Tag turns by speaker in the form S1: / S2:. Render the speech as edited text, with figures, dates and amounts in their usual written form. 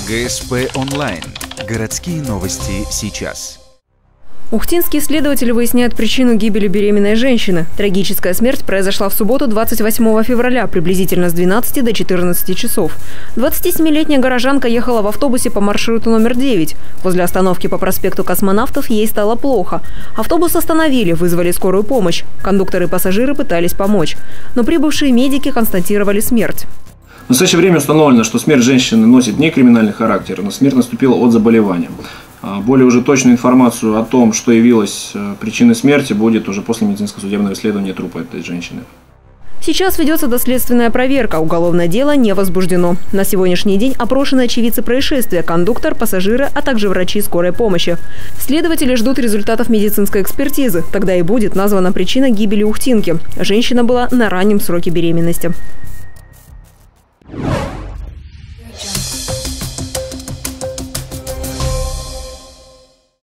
S1: GSPonline. Городские новости сейчас.
S2: Ухтинские следователи выясняют причину гибели беременной женщины. Трагическая смерть произошла в субботу 28 февраля, приблизительно с 12 до 14 часов. 27-летняя горожанка ехала в автобусе по маршруту номер 9. Возле остановки по проспекту Космонавтов ей стало плохо. Автобус остановили, вызвали скорую помощь. Кондуктор и пассажиры пытались помочь. Но прибывшие медики констатировали смерть.
S3: В настоящее время установлено, что смерть женщины носит не криминальный характер, но смерть наступила от заболевания. Более уже точную информацию о том, что явилось причиной смерти, будет уже после медицинского судебного исследования трупа этой женщины.
S2: Сейчас ведется доследственная проверка. Уголовное дело не возбуждено. На сегодняшний день опрошены очевидцы происшествия, кондуктор, пассажиры, а также врачи скорой помощи. Следователи ждут результатов медицинской экспертизы. Тогда и будет названа причина гибели ухтинки. Женщина была на раннем сроке беременности.